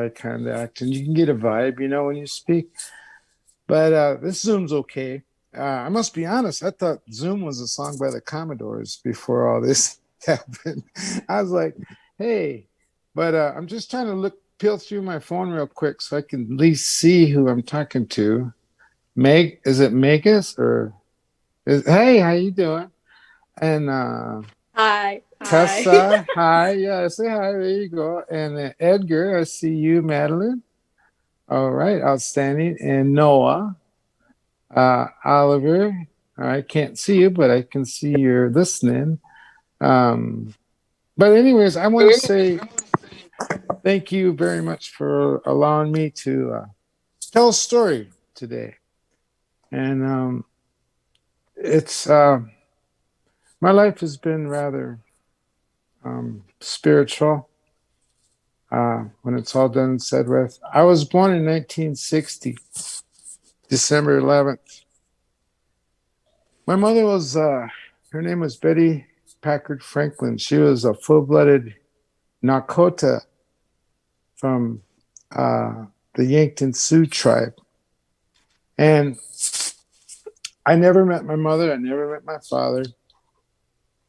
eye contact, and you can get a vibe, when you speak. But this Zoom's okay. I must be honest, I thought Zoom was a song by the Commodores before all this happened. I was like, hey, but I'm just trying to peel through my phone real quick so I can at least see who I'm talking to. Is it Megas hey, how you doing? And Hi, hi. Tessa, hi, yeah, say hi, there you go. And Edgar, I see you, Madeline. All right, outstanding. And Noah. Oliver, I can't see you, but I can see you're listening. Um, but anyways, I want to say thank you very much for allowing me to tell a story today. And it's my life has been rather spiritual when it's all done and said with. I was born in 1960, December 11th. My mother was, her name was Betty Packard Franklin. She was a full-blooded Dakota from the Yankton Sioux tribe. And I never met my mother. I never met my father.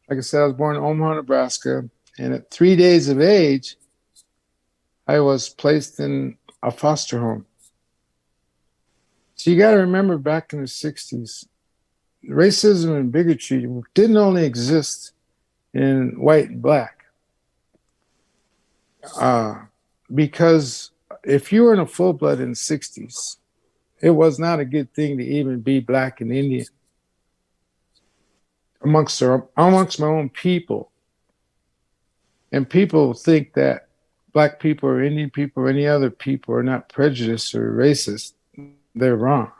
Like I said, I was born in Omaha, Nebraska. And at 3 days of age, I was placed in a foster home. So you got to remember back in the 60s, racism and bigotry didn't only exist in white and black. Because if you were in a full blood in the 60s, it was not a good thing to even be black and Indian amongst my own people. And people think that black people or Indian people or any other people are not prejudiced or racist. They're wrong.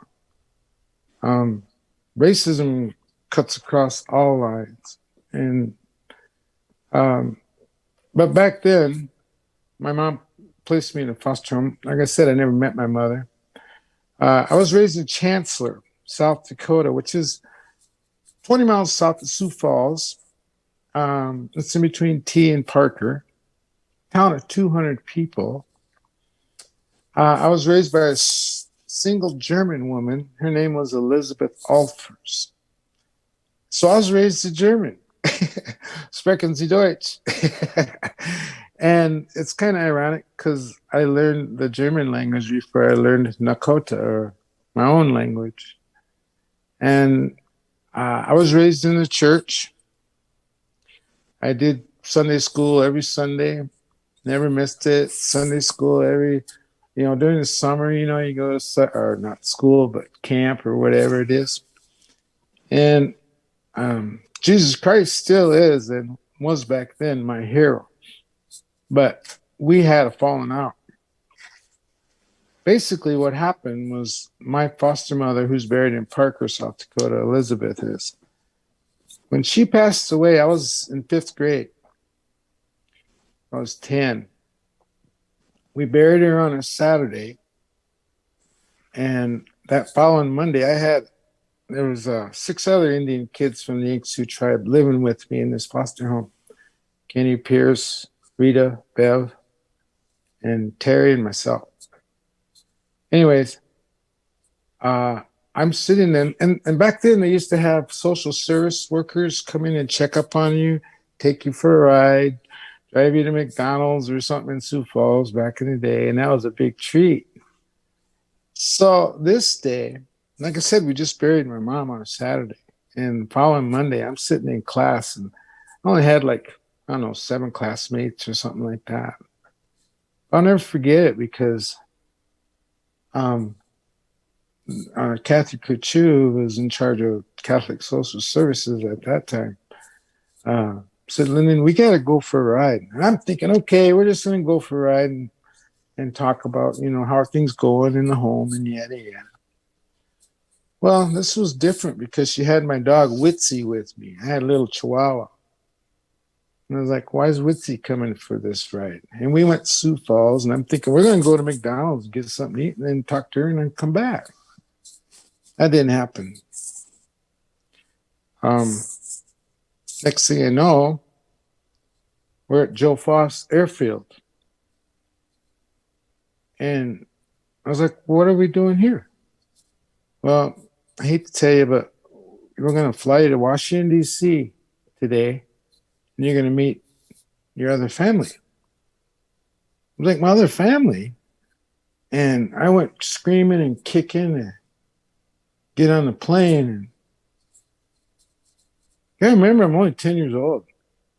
Racism cuts across all lines. And but back then, my mom placed me in a foster home. Like I said, I never met my mother. I was raised in Chancellor, South Dakota, which is 20 miles south of Sioux Falls. It's in between T and Parker. Town of 200 people. I was raised by a single German woman. Her name was Elizabeth Alfers. So I was raised a German. Sprechen Sie Deutsch. And it's kind of ironic because I learned the German language before I learned Dakota, or my own language. And I was raised in the church. I did Sunday school every Sunday, never missed it. Sunday school during the summer, you go to, or not school, but camp or whatever it is. And Jesus Christ still is and was back then my hero. But we had a falling out. Basically, what happened was my foster mother, who's buried in Parker, South Dakota, Elizabeth is, when she passed away, I was in 5th grade. I was 10. We buried her on a Saturday. And that following Monday, there was 6 other Indian kids from the Yankton Sioux tribe living with me in this foster home. Kenny Pierce, Rita, Bev, and Terry, and myself. Anyways, I'm sitting in, and back then they used to have social service workers come in and check up on you, take you for a ride, drive you to McDonald's or something in Sioux Falls back in the day, and that was a big treat. So this day, like I said, we just buried my mom on a Saturday, and the following Monday, I'm sitting in class, and I only had I don't know, 7 classmates or something like that. I'll never forget it because Kathy Kuchu, who was in charge of Catholic Social Services at that time, said, Lyndon, we got to go for a ride. And I'm thinking, okay, we're just going to go for a ride and talk about, how are things going in the home and yada, yada. Well, this was different because she had my dog Witsy with me. I had a little Chihuahua. And I was like, why is Witsy coming for this ride? And we went to Sioux Falls, and I'm thinking, we're going to go to McDonald's, get something to eat, and then talk to her and then come back. That didn't happen. Next thing you know, we're at Joe Foss Airfield. And I was like, what are we doing here? Well, I hate to tell you, but we're going to fly you to Washington, D.C. today, and you're going to meet your other family. I was like, my other family? And I went screaming and kicking and get on the plane. And I remember I'm only 10 years old.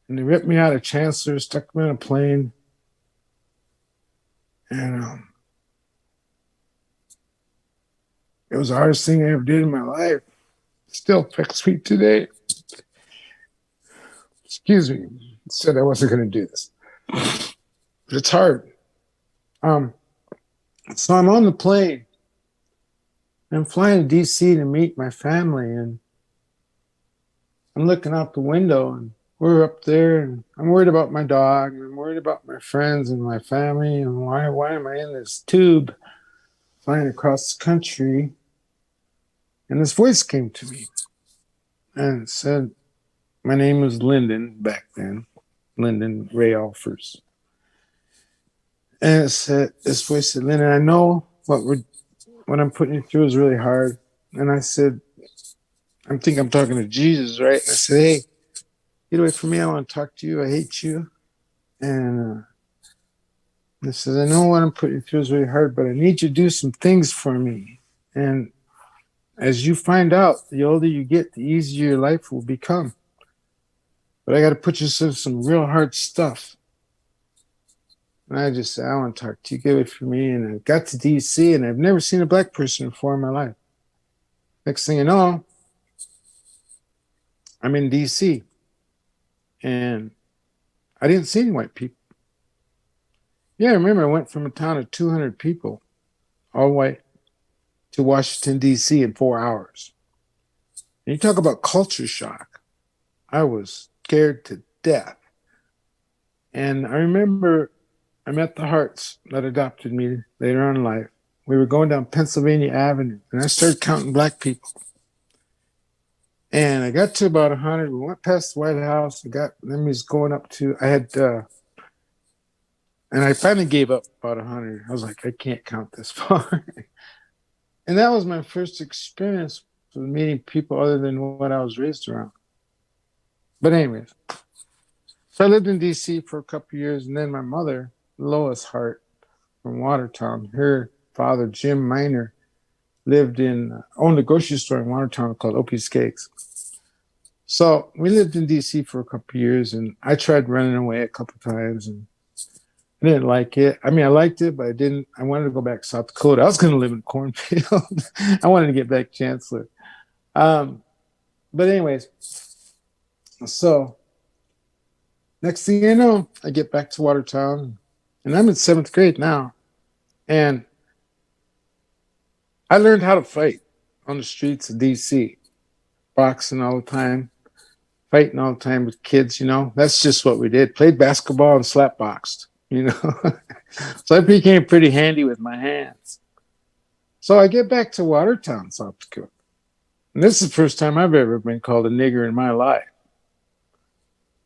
And they ripped me out of Chancellor, stuck me on a plane. And it was the hardest thing I ever did in my life. Still affects me today. Excuse me. Said I wasn't going to do this. But it's hard. So I'm on the plane. I'm flying to D.C. to meet my family. And I'm looking out the window. And we're up there. And I'm worried about my dog. And I'm worried about my friends and my family. And why am I in this tube flying across the country? And this voice came to me. And it said, my name was Lyndon back then. Lyndon Ray Alfers. And it said, this voice said, Lyndon, I know what I'm putting you through is really hard. And I said, I think I'm talking to Jesus, right? And I said, hey, get away from me. I want to talk to you. I hate you. And I said, I know what I'm putting you through is really hard, but I need you to do some things for me. And as you find out, the older you get, the easier your life will become. But I got to put you through some real hard stuff. And I just said, I want to talk to you, get away from me. And I got to D.C. and I've never seen a black person before in my life. Next thing you know, I'm in D.C. and I didn't see any white people. Yeah, I remember I went from a town of 200 people, all white, to Washington, D.C. in 4 hours. And you talk about culture shock. I was scared to death. And I remember I met the Harts that adopted me later on in life. We were going down Pennsylvania Avenue, and I started counting black people. And I got to about 100. We went past the White House. Then we was going up to, and I finally gave up about 100. I was like, I can't count this far. And that was my first experience with meeting people other than what I was raised around. But anyways, so I lived in D.C. for a couple of years, and then my mother, Lois Hart from Watertown, her father, Jim Miner, owned a grocery store in Watertown called Opie's Cakes. So we lived in D.C. for a couple of years, and I tried running away a couple of times, and I didn't like it. I mean, I liked it, but I didn't. I wanted to go back to South Dakota. I was going to live in a cornfield. I wanted to get back to Chancellor. But anyways, so next thing you know, I get back to Watertown, and I'm in 7th grade now. And I learned how to fight on the streets of D.C., boxing all the time, fighting all the time with kids, That's just what we did. Played basketball and slap boxed, So I became pretty handy with my hands. So I get back to Watertown, South Dakota. And this is the first time I've ever been called a nigger in my life.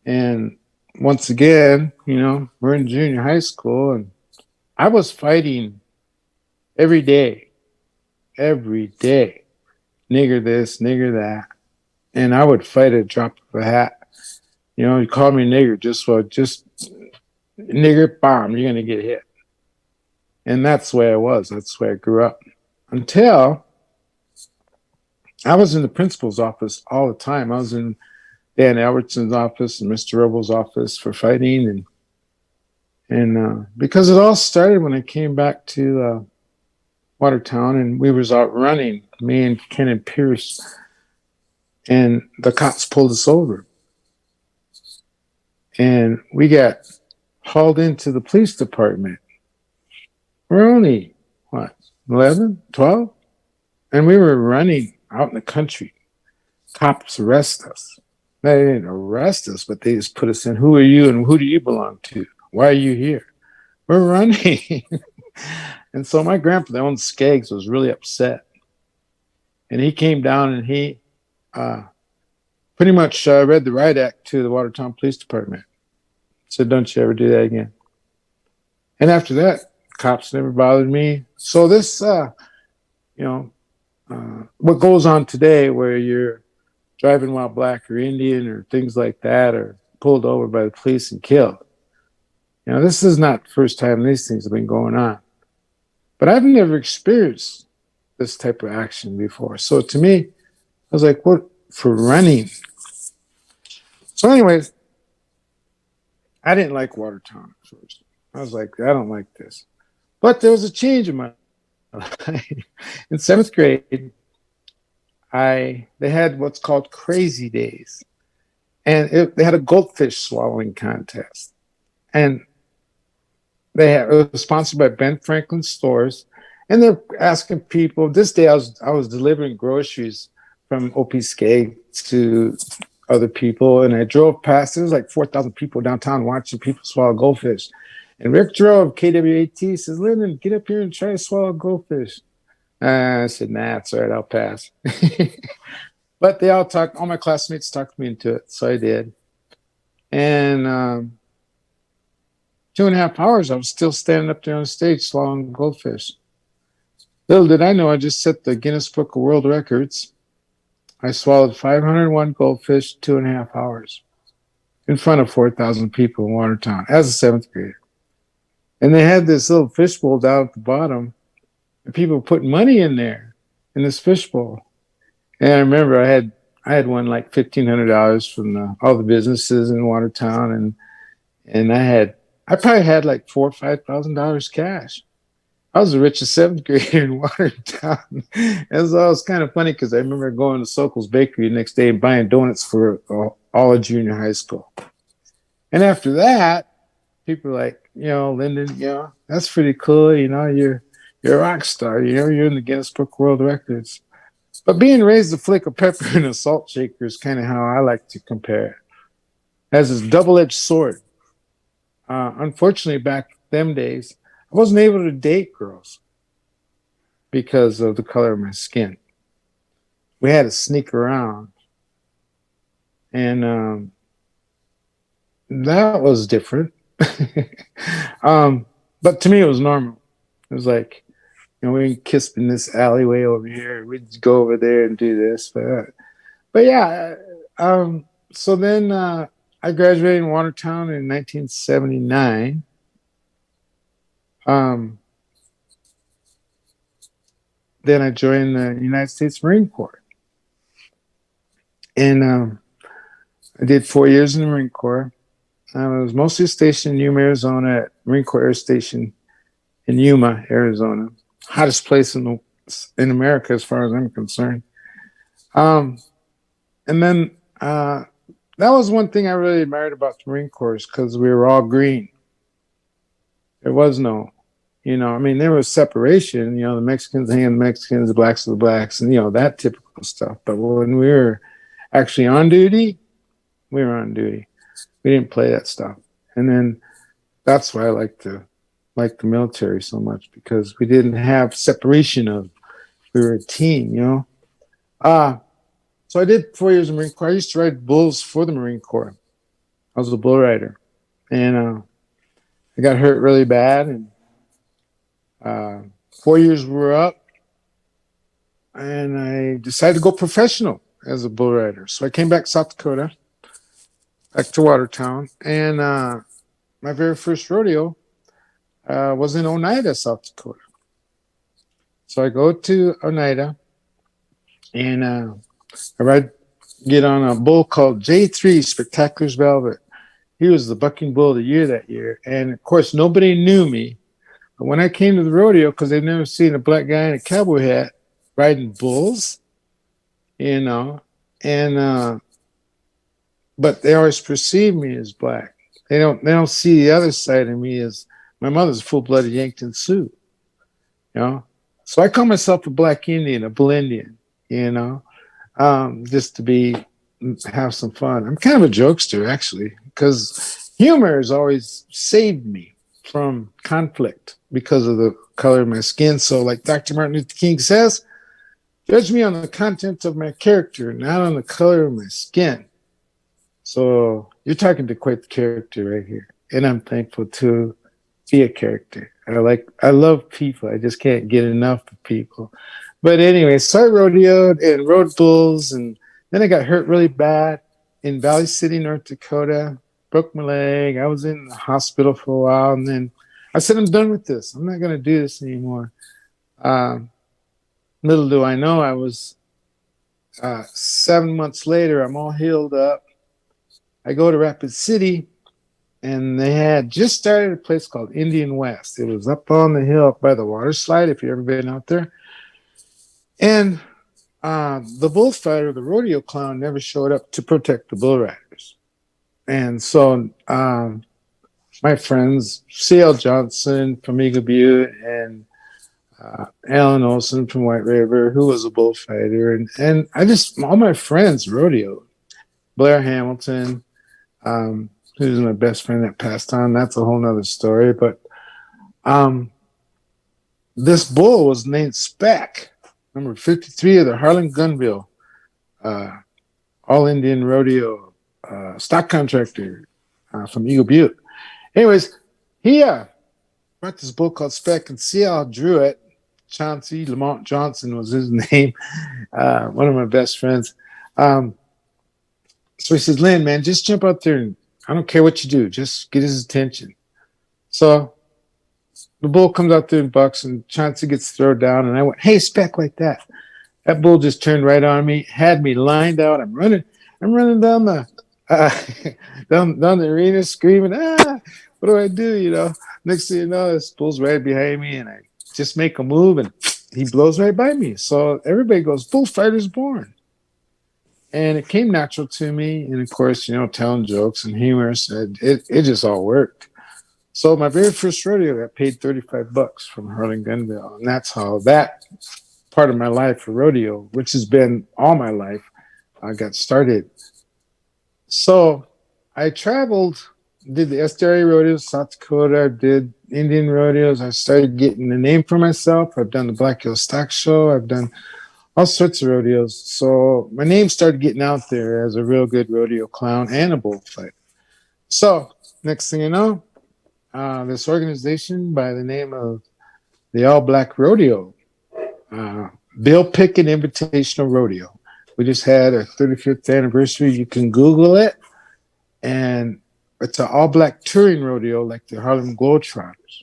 And once again, we're in junior high school, and I was fighting every day. Nigger this, nigger that. And I would fight at a drop of a hat. You call me nigger, just nigger, bomb, you're going to get hit. And that's the way I was. That's the way I grew up. Until I was in the principal's office all the time. I was in Dan Albertson's office and Mr. Robles' office for fighting. And because it all started when I came back to Watertown, and we was out running, me and Ken and Pierce, and the cops pulled us over. And we got hauled into the police department. We're only, 11, 12? And we were running out in the country. Cops arrest us. They didn't arrest us, but they just put us in. Who are you and who do you belong to? Why are you here? We're running. And so my grandpa, that owned Skaggs, was really upset. And he came down and he pretty much read the riot act to the Watertown Police Department. Said, don't you ever do that again. And after that, Cops never bothered me. So this, you know, what goes on today where you're driving while black or Indian or things like that, or pulled over by the police and killed. This is not the first time these things have been going on. But I've never experienced this type of action before. So to me, I was like, what for running? So anyways, I didn't like Watertown at first. I was like, I don't like this. But there was a change in my life. In seventh grade, they had what's called Crazy Days. And they had a goldfish swallowing contest. And it was sponsored by Ben Franklin Stores. And they're asking people. This day I was delivering groceries from Opisque to other people, and I drove past. There was like 4,000 people downtown watching people swallow goldfish. And Rick drove KWAT, says, Lyndon, get up here and try to swallow goldfish. I said, nah, it's all right, I'll pass. But they all my classmates talked me into it, so I did. And 2.5 hours, I was still standing up there on stage swallowing goldfish. Little did I know, I just set the Guinness Book of World Records. I swallowed 501 goldfish, 2.5 hours, in front of 4,000 people in Watertown as a seventh grader. And they had this little fishbowl down at the bottom, and people put money in there in this fishbowl. And I remember I had won like $1,500 from all the businesses in Watertown, and I probably had like $4,000 or $5,000 cash. I was the richest seventh grader in Watertown. It was kind of funny because I remember going to Sokol's Bakery the next day and buying donuts for all of junior high school. And after that, people were like, Lyndon, that's pretty cool. You're a rock star. You're in the Guinness Book of World Records. But being raised a flick of pepper in a salt shaker is kind of how I like to compare it. As this double-edged sword. Unfortunately, back them days, I wasn't able to date girls because of the color of my skin. We had to sneak around. And that was different. But to me, it was normal. It was like, we kissed in this alleyway over here. We'd go over there and do this. But yeah, so then I graduated in Watertown in 1979. Then I joined the United States Marine Corps. And I did 4 years in the Marine Corps. I was mostly stationed in Yuma, Arizona at Marine Corps Air Station in Yuma, Arizona. Hottest place in America as far as I'm concerned. And then that was one thing I really admired about the Marine Corps because we were all green. There was no, there was separation, the Mexicans hanging the Mexicans, the blacks with the blacks, and, that typical stuff. But when we were actually on duty, we were on duty. We didn't play that stuff. And then that's why I like the military so much, because we didn't have separation of, we were a team, So I did 4 years in the Marine Corps. I used to ride bulls for the Marine Corps. I was a bull rider. And I got hurt really bad. And 4 years were up. And I decided to go professional as a bull rider. So I came back to South Dakota, back to Watertown. And my very first rodeo was in Oneida, South Dakota. So I go to Oneida. And I get on a bull called J3 Spectacular's Velvet. He was the bucking bull of the year that year. And, of course, nobody knew me. But when I came to the rodeo, because they've never seen a black guy in a cowboy hat riding bulls, and but they always perceive me as black. They don't see the other side of me as my mother's a full-blooded Yankton Sioux, So I call myself a black Indian, a bull Indian, just to have some fun. I'm kind of a jokester, actually, because humor has always saved me from conflict because of the color of my skin. So like Dr. Martin Luther King says, judge me on the content of my character, not on the color of my skin. So you're talking to quite the character right here. And I'm thankful to be a character. I love people. I just can't get enough of people. But anyway, so I rodeoed and rode bulls, and then I got hurt really bad in Valley City, North Dakota. Broke my leg. I was in the hospital for a while, and then I said, I'm done with this. I'm not going to do this anymore. Um, Little do I know, I was 7 months later. I'm all healed up. I go to Rapid City, and they had just started a place called Indian West. It was up on the hill up by the water slide, if you've ever been out there. And the bullfighter, the rodeo clown, never showed up to protect the bull riders. And so my friends, C.L. Johnson from Eagle Butte and Alan Olson from White River, who was a bullfighter, and I just, all my friends rodeoed. Blair Hamilton, who's my best friend that passed on. That's a whole nother story. But this bull was named Speck, number 53 of the Harlan Gunville All Indian Rodeo stock contractor from Eagle Butte. Anyways, he brought this bull called Speck, and C.L. drew it. Chauncey Lamont Johnson was his name, one of my best friends. So he says, Lynn, man, just jump out there, and I don't care what you do, just get his attention. So the bull comes out there and bucks, and Chauncey gets thrown down, and I went, hey, Speck, like that. That bull just turned right on me, had me lined out. I'm running down the down the arena, screaming, what do I do? You know, next thing you know, this bull's right behind me, and I just make a move, and he blows right by me. So everybody goes, bullfighter's born. And it came natural to me. And of course, you know, telling jokes and humor, said it just all worked. So my very first rodeo, I got paid $35 from Harlan Gunville. And that's how that part of my life for rodeo, which has been all my life, I got started. So I traveled, did the SDRA rodeos, South Dakota, did Indian rodeos. I started getting a name for myself. I've done the Black Hill Stock Show. I've done all sorts of rodeos. So my name started getting out there as a real good rodeo clown and a bullfighter. So next thing you know, this organization by the name of the All Black Rodeo, Bill Pickett Invitational Rodeo. We just had our 35th anniversary. You can Google it. And it's an all black touring rodeo like the Harlem Globetrotters.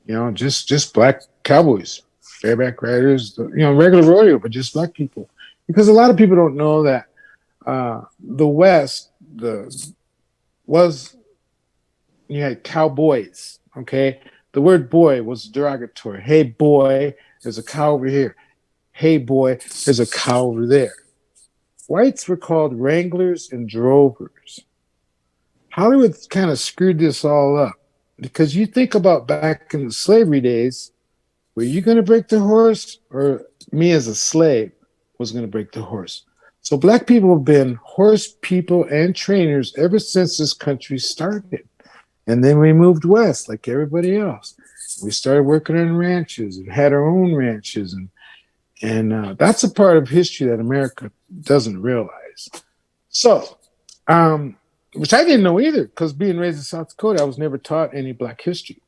You know, just black cowboys, bareback riders, you know, regular rodeo, but just black people. Because a lot of people don't know that the West you had cowboys, okay? The word boy was derogatory. Hey, boy, there's a cow over here. Hey, boy, there's a cow over there. Whites were called wranglers and drovers. Hollywood kind of screwed this all up because you think about back in the slavery days, were you going to break the horse or me as a slave was going to break the horse? So black people have been horse people and trainers ever since this country started. And then we moved west like everybody else. We started working on ranches and had our own ranches. And that's a part of history that America doesn't realize. So, which I didn't know either, because being raised in South Dakota, I was never taught any black history.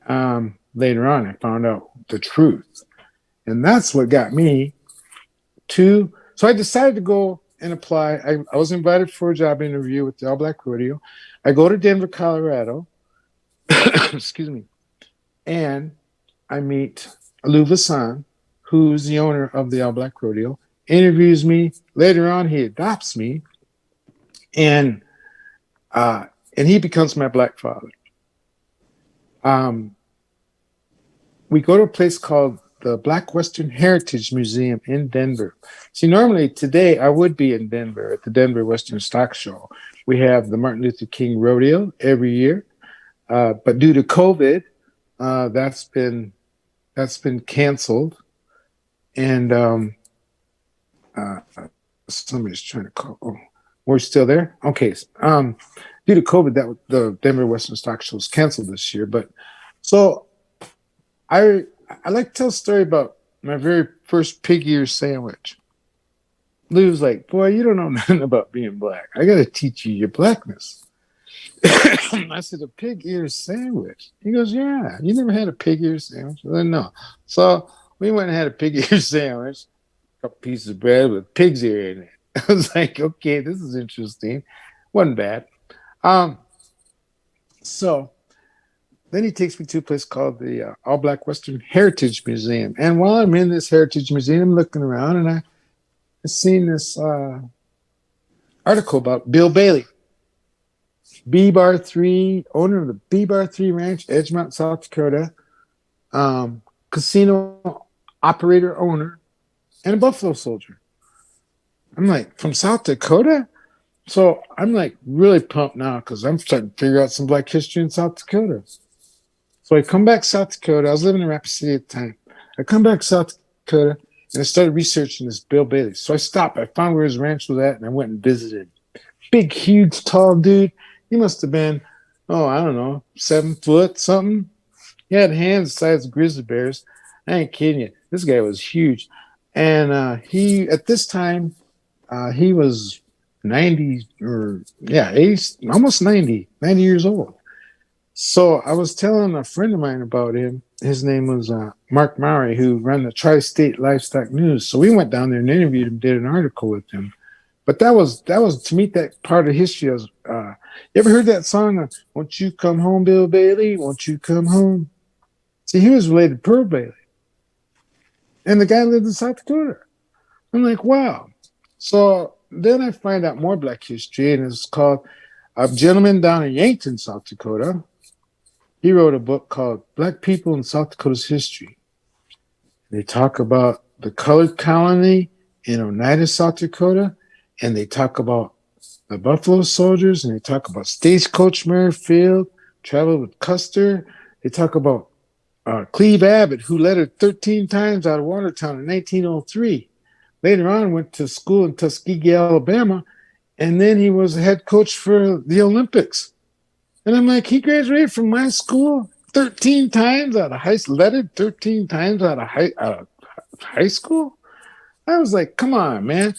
Later on, I found out the truth. And that's what got me to, so I decided to go and apply. I was invited for a job interview with the All Black Rodeo. I go to Denver, Colorado, excuse me, and I meet Lou Vassan, who's the owner of the All Black Rodeo, interviews me. Later on, he adopts me, and he becomes my black father. We go to a place called the Black Western Heritage Museum in Denver. See, normally today I would be in Denver at the Denver Western Stock Show. We have the Martin Luther King Rodeo every year, but due to COVID, that's been canceled. And somebody's trying to call. Oh, we're still there. Okay. Due to COVID, the Denver Western Stock Show was canceled this year. But so I like to tell a story about my very first pig ear sandwich. Lou's like, boy, you don't know nothing about being black. I got to teach you your blackness. I said, a pig ear sandwich? He goes, yeah. You never had a pig ear sandwich? I said, no. So we went and had a pig ear sandwich, a couple pieces of bread with pig's ear in it. I was like, okay, this is interesting. Wasn't bad. Um, so then he takes me to a place called the All Black Western Heritage Museum. And while I'm in this Heritage Museum, I'm looking around and I seen this article about Bill Bailey, B Bar 3, owner of the B Bar 3 Ranch, Edgemont, South Dakota, casino operator owner, and a Buffalo Soldier. I'm like, from South Dakota? So I'm like really pumped now because I'm starting to figure out some Black history in South Dakota. So I come back to South Dakota. I was living in Rapid City at the time. I come back to South Dakota and I started researching this Bill Bailey. So I stopped. I found where his ranch was at and I went and visited. Big, huge, tall dude. He must have been, I don't know, 7 foot something. He had hands the size of grizzly bears. I ain't kidding you. This guy was huge. And he, at this time, he was 90 or, 80, almost 90 years old. So I was telling a friend of mine about him. His name was Mark Maury, who ran the Tri-State Livestock News. So we went down there and interviewed him, did an article with him. But that was to meet that part of history. I was, you ever heard that song? Won't you come home, Bill Bailey? Won't you come home? See, he was related to Pearl Bailey, and the guy lived in South Dakota. I'm like, wow. So then I find out more Black history, and it's called a gentleman down in Yankton, South Dakota. He wrote a book called Black People in South Dakota's History. They talk about the colored colony in Oneida, South Dakota, and they talk about the Buffalo Soldiers, and they talk about Stagecoach Merrifield, traveled with Custer. They talk about Cleve Abbott, who led her 13 times out of Watertown in 1903. Later on, went to school in Tuskegee, Alabama, and then he was the head coach for the Olympics. And I'm like, he graduated from my school 13 times out of high school, led it 13 times out of high school. I was like, come on, man.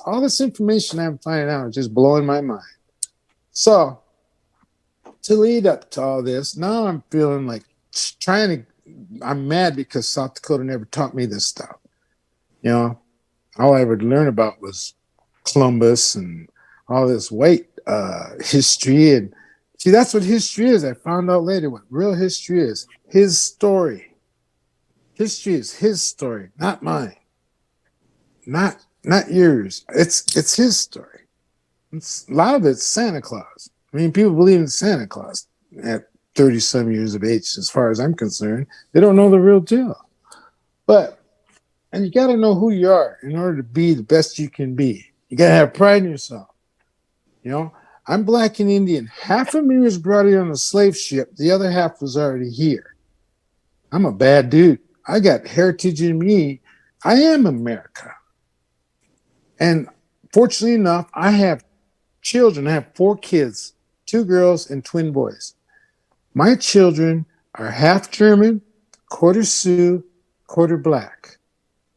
All this information I'm finding out is just blowing my mind. So to lead up to all this, now I'm feeling like I'm mad because South Dakota never taught me this stuff. You know, all I would learn about was Columbus and all this white history. And see, that's what history is. I found out later what real history is. His story. History is his story, not mine. Not yours. It's his story. A lot of it's Santa Claus. I mean, people believe in Santa Claus at 30-some years of age, as far as I'm concerned. They don't know the real deal. And you got to know who you are in order to be the best you can be. You got to have pride in yourself. You know, I'm Black and Indian. Half of me was brought in on a slave ship. The other half was already here. I'm a bad dude. I got heritage in me. I am America. And fortunately enough, I have children. I have 4 kids, 2 girls and twin boys. My children are half German, quarter Sioux, quarter Black.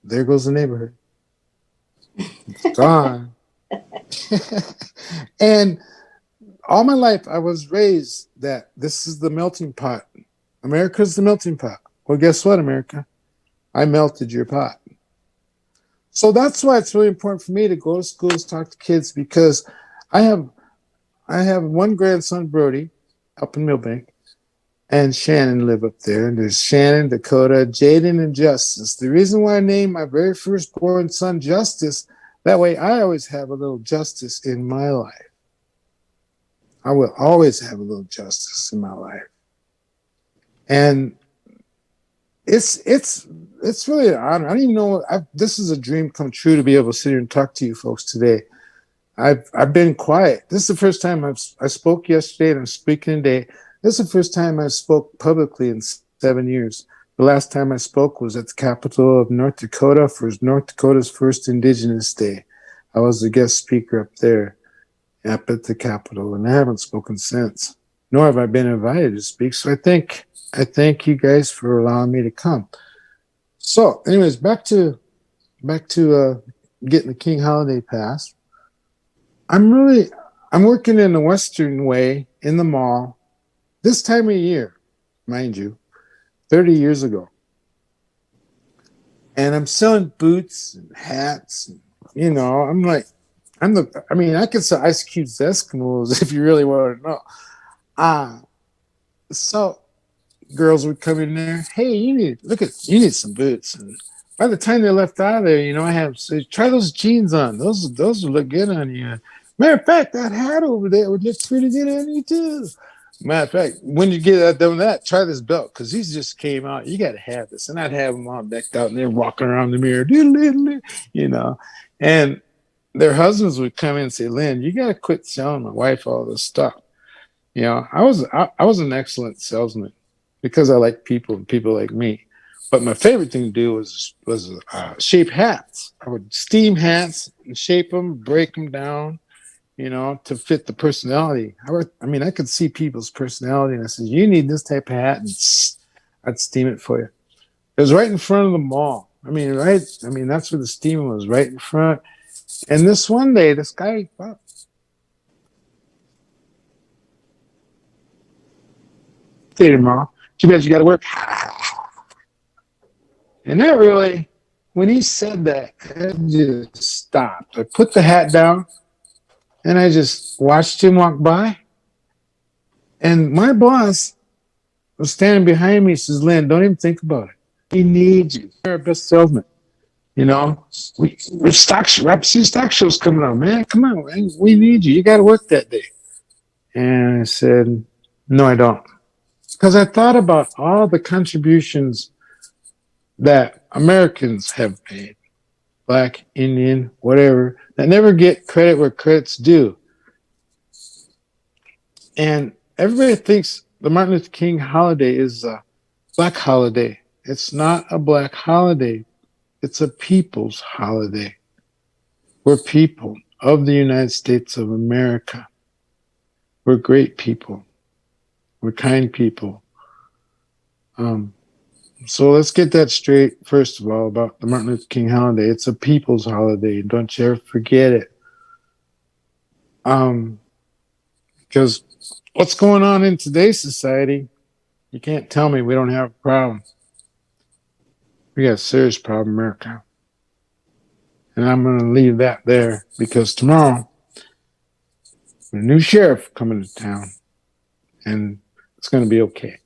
There goes the neighborhood. It's gone. And all my life, I was raised that this is the melting pot. America's the melting pot. Well, guess what, America? I melted your pot. So that's why it's really important for me to go to schools, talk to kids, because I have one grandson, Brody, up in Millbank, and Shannon live up there. And there's Shannon, Dakota, Jaden, and Justice. The reason why I named my very firstborn son Justice, that way I always have a little justice in my life. I will always have a little justice in my life. And it's really an honor. I don't even know. This is a dream come true to be able to sit here and talk to you folks today. I've been quiet. This is the first time I spoke yesterday, and I'm speaking today. This is the first time I spoke publicly in 7 years. The last time I spoke was at the capital of North Dakota for North Dakota's first Indigenous Day. I was the guest speaker up there, up at the Capitol, and I haven't spoken since. Nor have I been invited to speak. So I thank you guys for allowing me to come. So, anyways, back to getting the King Holiday Pass. I'm working in the Western way in the mall this time of year, mind you, 30 years ago. And I'm selling boots and hats. And, I'm like, I could sell Ice Cube's Eskimos if you really want to know. So girls would come in there. Hey, you need some boots. And by the time they left out of there, I have said, try those jeans on. Those would look good on you. Matter of fact, that hat over there would look pretty good on you too. Matter of fact, when you get that done that, try this belt because these just came out. You got to have this, and I'd have them all decked out and they're walking around the mirror, and their husbands would come in and say, "Lynn, you got to quit selling my wife all this stuff." I was an excellent salesman because I like people and people like me. But my favorite thing to do was shape hats. I would steam hats and shape them, break them down, to fit the personality. I could see people's personality, and I said, "You need this type of hat," and I'd steam it for you. It was right in front of the mall. That's where the steaming was, right in front. And this one day, this guy, say tomorrow, too bad you got to work. And that really, when he said that, I just stopped. I put the hat down and I just watched him walk by. And my boss was standing behind me. He says, "Lynn, don't even think about it. We need you. You're our best salesman. We're Rapid City stock show's coming out, man. Come on, man. We need you. You got to work that day." And I said, "No, I don't." Because I thought about all the contributions that Americans have made, Black, Indian, whatever, that never get credit where credit's due. And everybody thinks the Martin Luther King holiday is a Black holiday. It's not a Black holiday. It's a people's holiday. We're people of the United States of America. We're great people. We're kind people. So let's get that straight, first of all, about the Martin Luther King holiday. It's a people's holiday. Don't you ever forget it. Because what's going on in today's society, you can't tell me we don't have a problem. We got a serious problem in America. And I'm going to leave that there because tomorrow, a new sheriff coming to town, and it's going to be okay.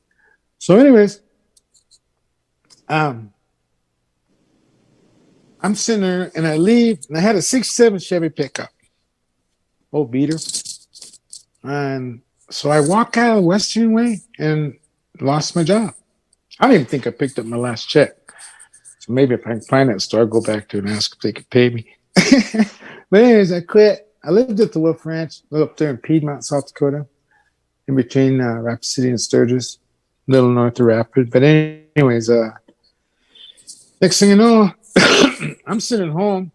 So anyways, I'm sitting there and I leave, and I had a 67 Chevy pickup, old beater. And so I walk out of the Wesleyan way and lost my job. I don't even think I picked up my last check. So maybe if I can find that store, I'll go back to it and ask if they could pay me. But anyways, I quit. I lived at the Wolf Ranch, up there in Piedmont, South Dakota, in between Rapid City and Sturgis, a little north of Rapid. But anyways, next thing you know, I'm sitting home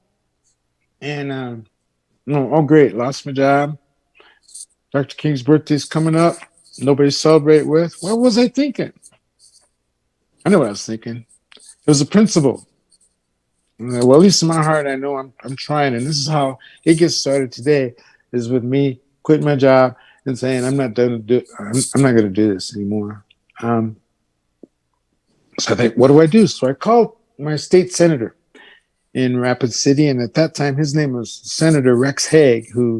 and, oh, great, lost my job. Dr. King's birthday's coming up. Nobody to celebrate with. What was I thinking? I know what I was thinking. It was a principle. Well, at least in my heart, I know I'm trying. And this is how it gets started today, is with me quitting my job and saying, I'm not going to do this anymore. So I think, what do I do? So I called my state senator in Rapid City. And at that time, his name was Senator Rex Haig, who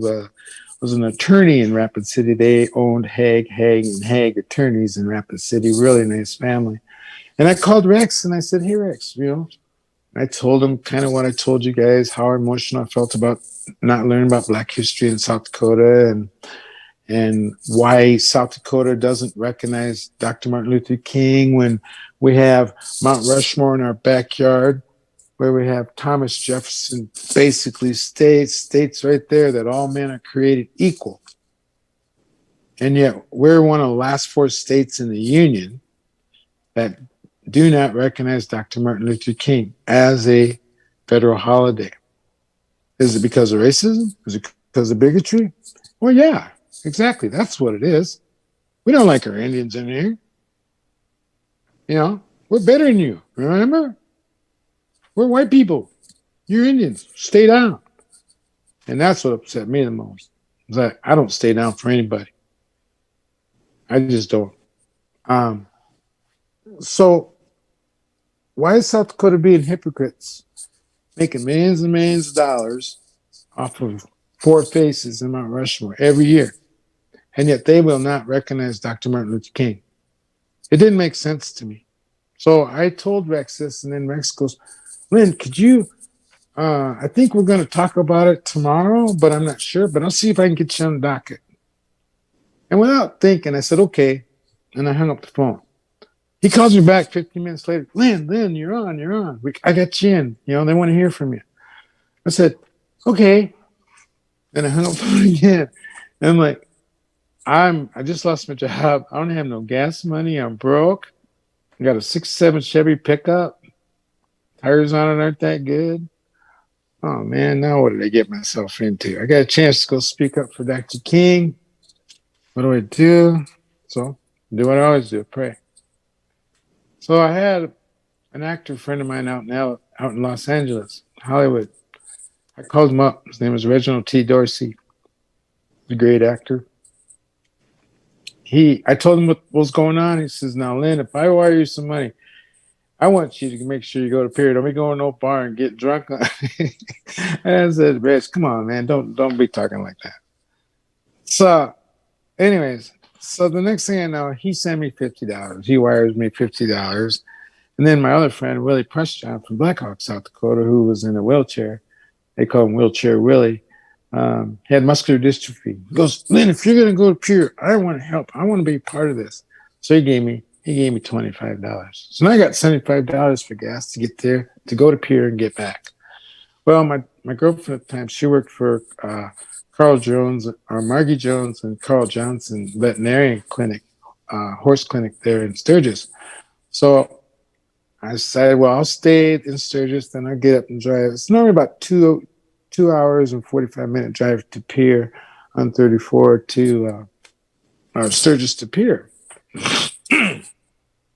was an attorney in Rapid City. They owned Haig and Haig attorneys in Rapid City. Really nice family. And I called Rex and I said, "Hey, Rex, I told him kind of what I told you guys, how emotional I felt about not learning about Black history in South Dakota and why South Dakota doesn't recognize Dr. Martin Luther King when we have Mount Rushmore in our backyard, where we have Thomas Jefferson basically states right there that all men are created equal. And yet we're one of the last 4 states in the Union that do not recognize Dr. Martin Luther King as a federal holiday. Is it because of racism? Is it because of bigotry? Well, yeah, exactly. That's what it is. We don't like our Indians in here. We're better than you. Remember? We're white people. You're Indians. Stay down. And that's what upset me the most. Is that I don't stay down for anybody. I just don't. Um, so why is South Dakota being hypocrites, making millions and millions of dollars off of four faces in Mount Rushmore every year, and yet they will not recognize Dr. Martin Luther King? It didn't make sense to me. So I told Rex this, and then Rex goes, Lynn, could you? I think we're going to talk about it tomorrow, but I'm not sure. But I'll see if I can get you on the docket. And without thinking, I said, okay. And I hung up the phone. He calls me back 15 minutes later. Lynn, you're on. I got you in. They want to hear from you. I said, okay. And I hung up the phone again. And I'm like, I just lost my job. I don't have no gas money. I'm broke. I got a 67 Chevy pickup. Tires on it aren't that good. Oh man, now what did I get myself into? I got a chance to go speak up for Dr. King. What do I do? So do what I always do, pray. So I had an actor friend of mine out in Los Angeles, Hollywood. I called him up. His name is Reginald T. Dorsey, a great actor. I told him what was going on. He says, "Now, Lynn, if I wire you some money, I want you to make sure you go to Pier. Don't be going to no bar and get drunk." And I said, "Reg, come on, man, don't be talking like that." So, anyways, so the next thing I know, he sent me $50. He wires me $50. And then my other friend, Willie Pressjohn from Blackhawk, South Dakota, who was in a wheelchair, they call him Wheelchair Willie, he had muscular dystrophy. He goes, Lynn, if you're going to go to Pier, I want to help. I want to be part of this. So he gave me $25. So now I got $75 for gas to get there, to go to Pier and get back. Well, my girlfriend at the time, she worked for Carl Jones, or Margie Jones and Carl Johnson veterinarian clinic, horse clinic there in Sturgis. So I decided, well, I'll stay in Sturgis, then I'll get up and drive. It's normally about 2 hours and 45-minute drive to Pier on 34 to Sturgis to Pier.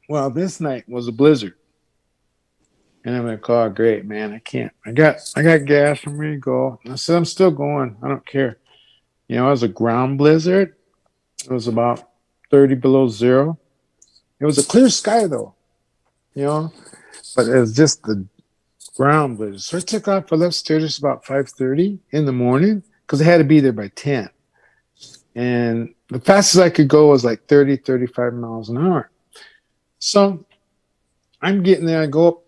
Well, this night was a blizzard. And I'm like, oh, great, man, I can't. I got gas. I'm ready to go. And I said, I'm still going. I don't care. It was a ground blizzard. It was about 30 below zero. It was a clear sky, though, but it was just the ground blizzard. So I took off. I left Sturgis about 5:30 in the morning because I had to be there by 10. And the fastest I could go was like 30, 35 miles an hour. So I'm getting there. I go up,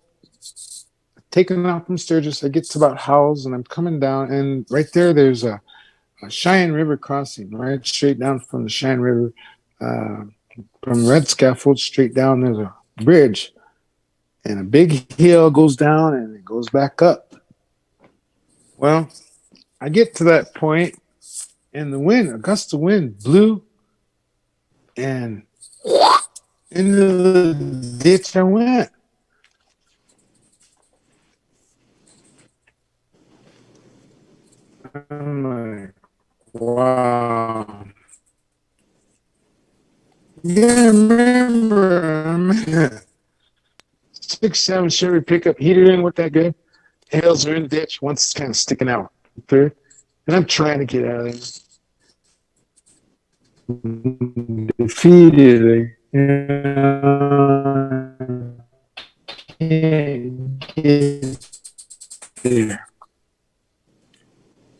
taking off from Sturgis. I get to about Howells, and I'm coming down. And right there's a Cheyenne River crossing, right straight down from the Cheyenne River, from Red Scaffold straight down. There's a bridge, and a big hill goes down, and it goes back up. Well, I get to that point, and the wind, a gust of wind, blew, and into the ditch I went. I'm like, wow. Yeah, remember, I'm in a 6.7 Chevy pickup. Heater didn't work that good. Hails are in the ditch. One's kind of sticking out. And I'm trying to get out of there. Defeated. Can't get there.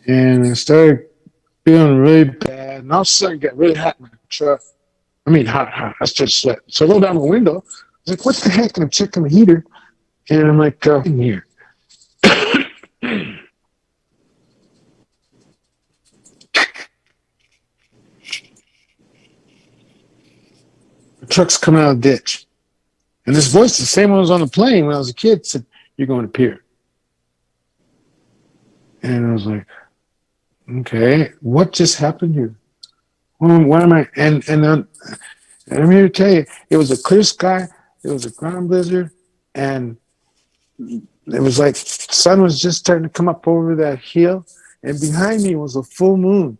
And I started feeling really bad. And all of a sudden, it got really hot in my truck. I mean, hot. I started sweating. So I rolled down the window. I was like, what the heck? And I'm checking the heater. And I'm like, in here. The truck's coming out of the ditch. And this voice, the same one was on the plane when I was a kid, said, you're going to Pier. And I was like, okay, what just happened here? Well, what am I? And I'm here to tell you, it was a clear sky. It was a ground blizzard. And it was like sun was just starting to come up over that hill. And behind me was a full moon.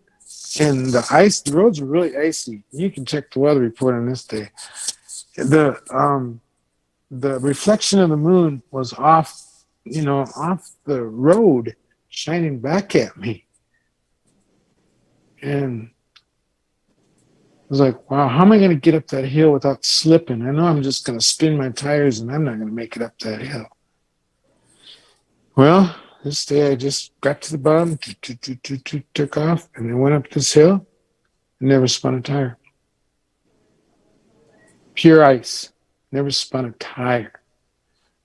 And the roads were really icy. You can check the weather report on this day. The reflection of the moon was off the road, shining back at me. And was like, wow, how am I going to get up that hill without slipping? I know I'm just going to spin my tires and I'm not going to make it up that hill. Well, this day I just got to the bottom, took off, and then went up this hill and never spun a tire. Pure ice, never spun a tire.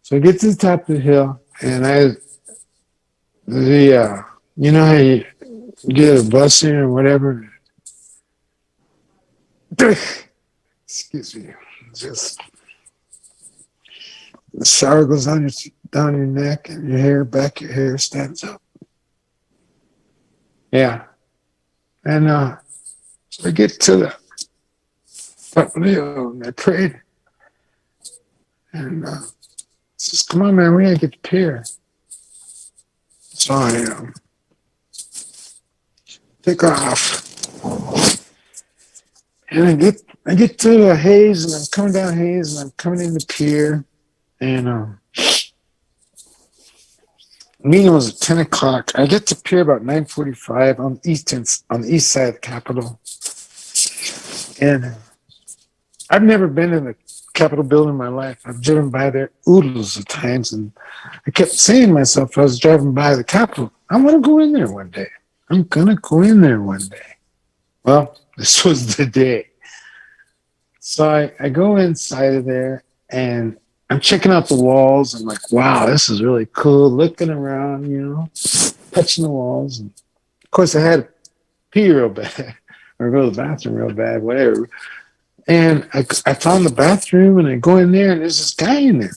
So I get to the top of the hill, and you know how you get a blessing or whatever? Excuse me. Just the shower goes down your neck and your hair, back your hair stands up. Yeah. And so I get to the top of the hill and I prayed. And says, come on, man, we gotta get the pier. So I take off. And I get to the haze and I'm coming down haze and I'm coming in the pier. And meeting was at 10 o'clock. I get to pier about 9:45 on the east side of the Capitol. And I've never been in the Capitol building in my life. I've driven by there oodles of times, and I kept saying to myself as I was driving by the Capitol, I want to go in there one day. I'm gonna go in there one day. Well, this was the day. So I go inside of there and I'm checking out the walls. I'm like, wow, this is really cool. Looking around, touching the walls. And of course, I had to pee real bad or go to the bathroom real bad, whatever. And I found the bathroom and I go in there and there's this guy in there.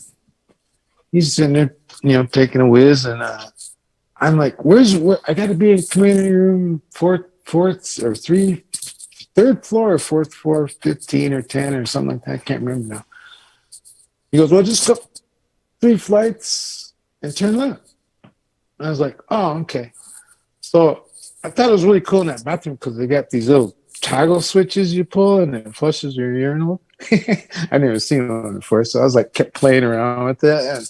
He's sitting there, taking a whiz. And I'm like, I got to be in community room third floor or fourth floor, 15 or 10 or something like that. I can't remember now. He goes, well, just go 3 flights and turn left. And I was like, oh, okay. So I thought it was really cool in that bathroom because they got these little toggle switches you pull and it flushes your urinal. I never seen one before. So I was like, kept playing around with it. And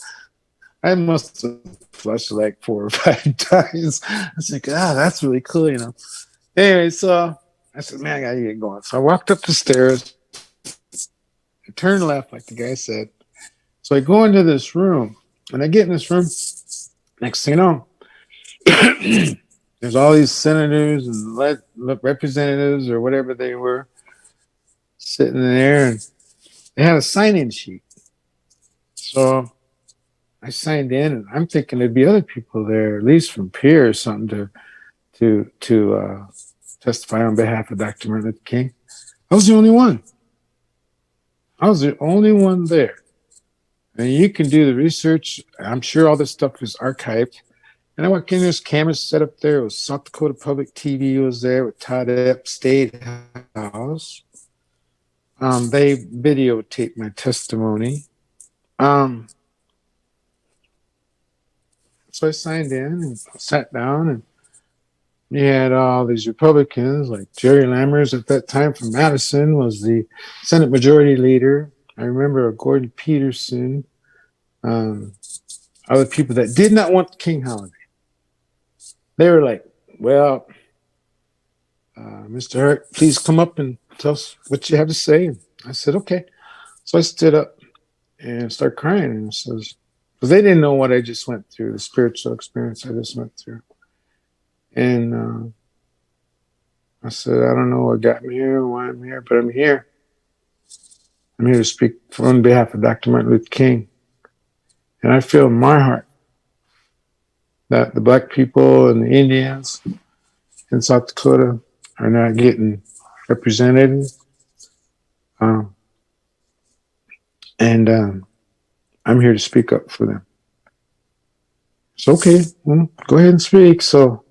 I must have flushed like 4 or 5 times. I was like, that's really cool, Anyway, so I said, man, I gotta get going. So I walked up the stairs and turned left, like the guy said. So I go into this room, and I get in this room. Next thing you know, there's all these senators and representatives or whatever they were sitting there, and they had a sign-in sheet. So I signed in, and I'm thinking there'd be other people there, at least from Peer or something, to testify on behalf of Dr. Martin Luther King. I was the only one. I was the only one there. And you can do the research. I'm sure all this stuff is archived. And I walked in, there's cameras set up there. It was South Dakota Public TV was there with Todd Epp, State House. They videotaped my testimony. So I signed in and sat down, and you had all these Republicans, like Jerry Lammers at that time from Madison was the Senate Majority Leader. I remember Gordon Peterson, other people that did not want the King holiday. They were like, well, Mr. Hart, please come up and tell us what you have to say. And I said, okay. So I stood up and started crying. And says, because they didn't know what I just went through, the spiritual experience I just went through. And I said, I don't know what got me here, why I'm here, but I'm here. I'm here to speak on behalf of Dr. Martin Luther King. And I feel in my heart that the Black people and the Indians in South Dakota are not getting represented. And I'm here to speak up for them. It's okay. Well, go ahead and speak. So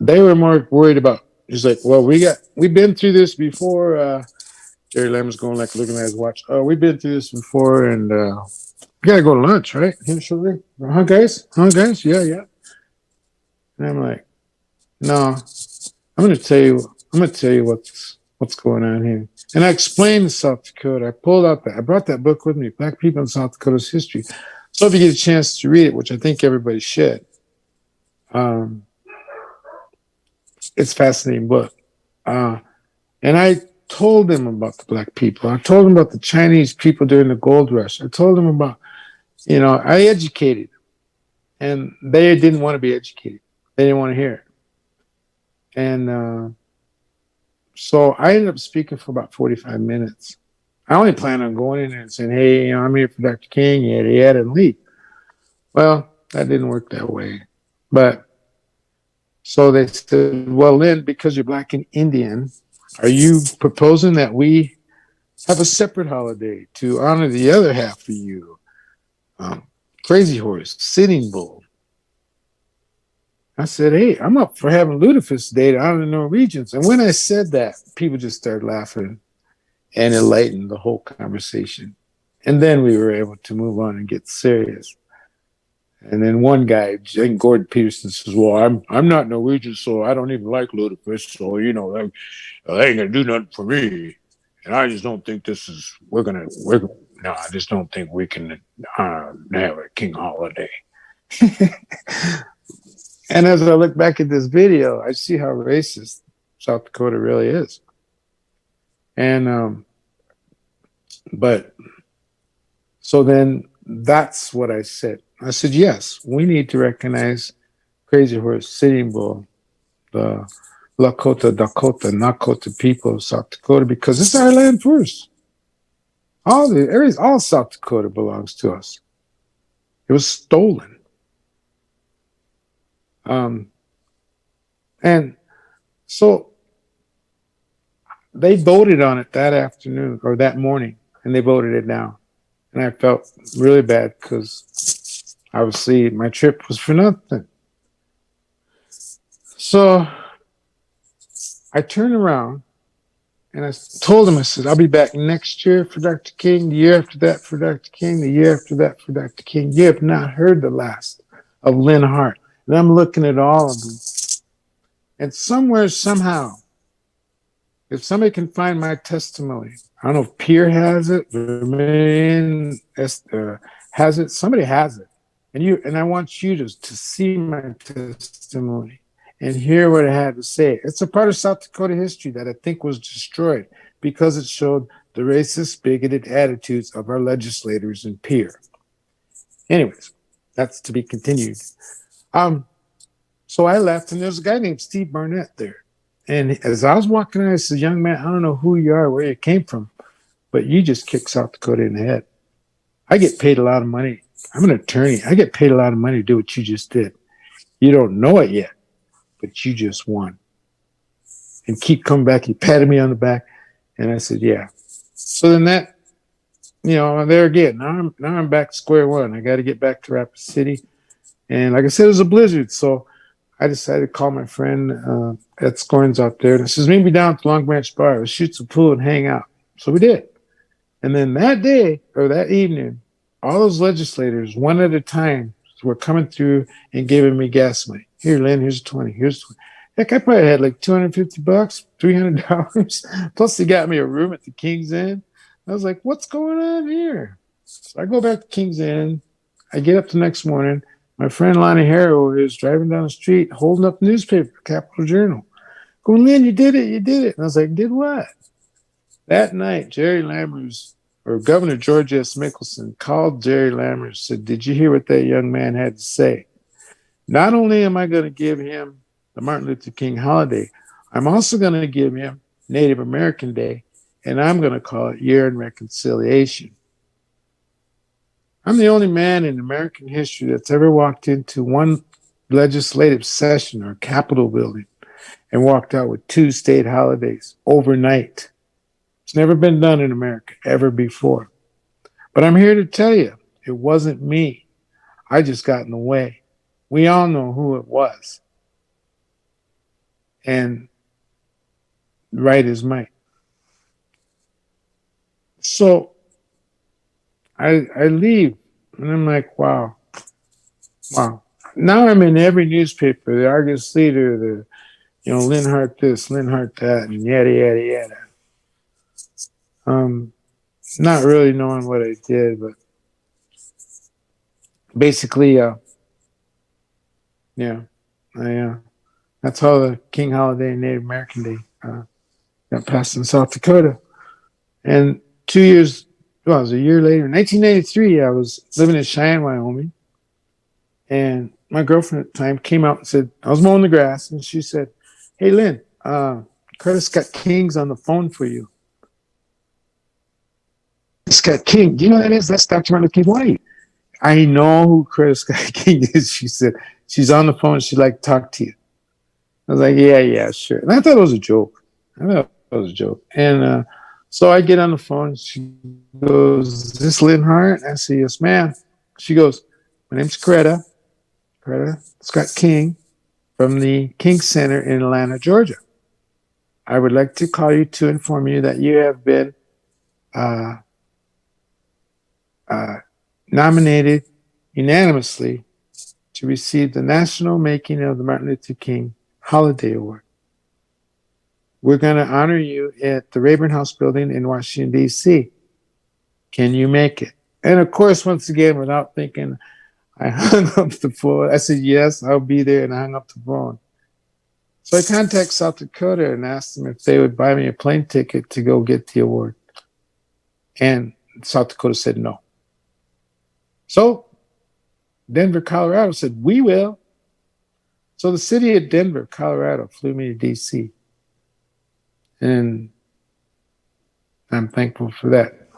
they were more worried about, he's like, well, we've been through this before. Jerry Lamb was going like looking at his watch. Oh, we've been through this before, and we gotta go to lunch, right? Shortly. Huh, guys? Yeah. And I'm like, no, I'm gonna tell you what's going on here. And I explained South Dakota. I brought that book with me, Black People in South Dakota's History. So if you get a chance to read it, which I think everybody should, it's a fascinating book. And I told them about the black people. I told them about the Chinese people during the gold rush. I told them about, I educated, and they didn't want to be educated. They didn't want to hear it. And so I ended up speaking for about 45 minutes. I only planned on going in there and saying, hey, I'm here for Dr. King, yada, yada, and leave. Well, that didn't work that way. But so they said, well, Lynn, because you're black and Indian, are you proposing that we have a separate holiday to honor the other half of you? Um, Crazy Horse, Sitting Bull. I said, hey, I'm up for having Lutefisk Day to honor the Norwegians. And when I said that, people just started laughing and it lightened the whole conversation. And then we were able to move on and get serious. And then one guy, Gordon Peterson, says, well, I'm not Norwegian, so I don't even like Lutefisk. So, they ain't going to do nothing for me. And I just don't think no, I just don't think we can have a king holiday. And as I look back at this video, I see how racist South Dakota really is. And, but so then that's what I said. I said, yes, we need to recognize Crazy Horse, Sitting Bull, the Lakota, Dakota, Nakota people of South Dakota, because it's our land first. All South Dakota belongs to us. It was stolen. And so they voted on it that afternoon or that morning, and they voted it down. And I felt really bad because obviously my trip was for nothing. So I turned around and I told him, I said, I'll be back next year for Dr. King, the year after that for Dr. King, the year after that for Dr. King. You have not heard the last of Lynn Hart. And I'm looking at all of them. And somewhere, somehow, if somebody can find my testimony, I don't know if Pierre has it, Vermillion has it, somebody has it. And I want you to see my testimony and hear what I had to say. It's a part of South Dakota history that I think was destroyed because it showed the racist, bigoted attitudes of our legislators and Pierre. Anyways, that's to be continued. So I left, and there's a guy named Steve Barnett there. And as I was walking in, I said, young man, I don't know who you are, where you came from, but you just kicked South Dakota in the head. I get paid a lot of money. I'm an attorney. I get paid a lot of money to do what you just did. You don't know it yet, but you just won. And keep coming back. He patted me on the back, and I said, yeah. So then that, there again. Now I'm back to square one. I got to get back to Rapid City. And like I said, it was a blizzard, so I decided to call my friend Ed Scorns out there. And I says, meet me down at the Long Branch Bar. Let's shoot some pool and hang out. So we did. And then that day or that evening, all those legislators, one at a time, were coming through and giving me gas money. Here, Lynn, here's 20. Here's 20. Heck, I probably had like $250, $300. Plus, they got me a room at the King's Inn. I was like, what's going on here? So I go back to King's Inn. I get up the next morning. My friend Lonnie Harrow is driving down the street holding up the newspaper, Capital Journal. Going, Lynn, you did it. And I was like, did what? That night, Governor George S. Mickelson called Jerry Lammers and said, did you hear what that young man had to say? Not only am I going to give him the Martin Luther King holiday, I'm also going to give him Native American Day, and I'm going to call it Year in Reconciliation. I'm the only man in American history that's ever walked into one legislative session or Capitol building and walked out with 2 state holidays overnight. It's never been done in America ever before. But I'm here to tell you, it wasn't me. I just got in the way. We all know who it was. And right is might. So I leave, and I'm like, wow. Now I'm in every newspaper, the Argus Leader, Lynn Hart this, Lynn Hart that, and yada, yada, yada. Not really knowing what I did, but basically, yeah, That's how the King holiday and Native American Day got passed in South Dakota. And 2 years, well, it was a year later, 1993, I was living in Cheyenne, Wyoming. And my girlfriend at the time came out and said, I was mowing the grass, and she said, "Hey, Lynn, Curtis got King's on the phone for you." Scott King, do you know who that is? That's Dr. Martin Luther King's wife. I know who Curtis Scott King is. She said, she's on the phone. She'd like to talk to you. I was like, yeah, sure. And I thought it was a joke. And so I get on the phone. She goes, "Is this Lynn Hart?" I say, "Yes, ma'am." She goes, "My name's Coretta Scott King from the King Center in Atlanta, Georgia. I would like to call you to inform you that you have been nominated unanimously to receive the National Making of the Martin Luther King Holiday Award. We're going to honor you at the Rayburn House building in Washington, D.C. Can you make it?" And of course, once again, without thinking, I hung up the phone. I said, "Yes, I'll be there," and I hung up the phone. So I contacted South Dakota and asked them if they would buy me a plane ticket to go get the award. And South Dakota said no. So Denver, Colorado said, "We will." So the city of Denver, Colorado flew me to D.C. And I'm thankful for that.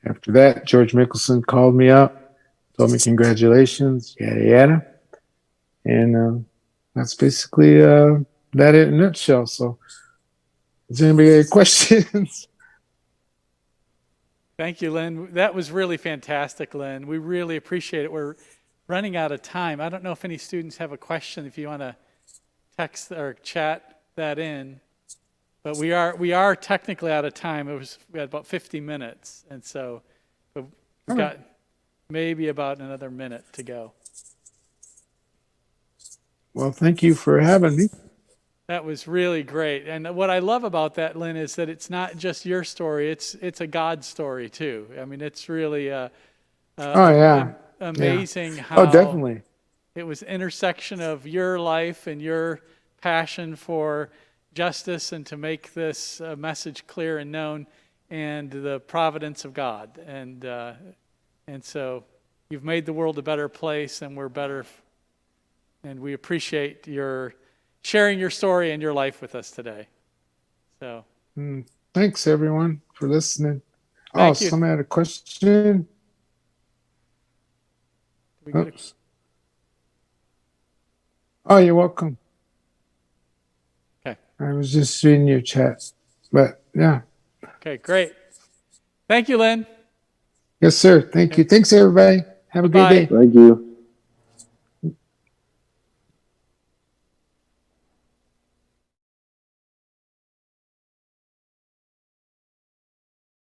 After that, George Mickelson called me up, told me congratulations, yada, yada. And that's basically that in a nutshell. So does anybody have any questions? Thank you, Lynn. That was really fantastic, Lynn. We really appreciate it. We're running out of time. I don't know if any students have a question, if you want to text or chat that in. But we are technically out of time. We had about 50 minutes, and so we've got maybe about another minute to go. Well, thank you for having me. That was really great. And what I love about that, Lynn, is that it's not just your story. It's a God story too. I mean, it's really amazing how definitely. It was intersection of your life and your passion for justice and to make this message clear and known, and the providence of God. And so you've made the world a better place, and we're better. And we appreciate your sharing your story and your life with us today. So thanks everyone for listening. Thank you. Somebody had a question. Oops. Oh, you're welcome. Okay. I was just reading your chat, but yeah. Okay, great. Thank you, Lynn. Yes, sir. Thank you. Thanks, everybody. Have a good day. Thank you.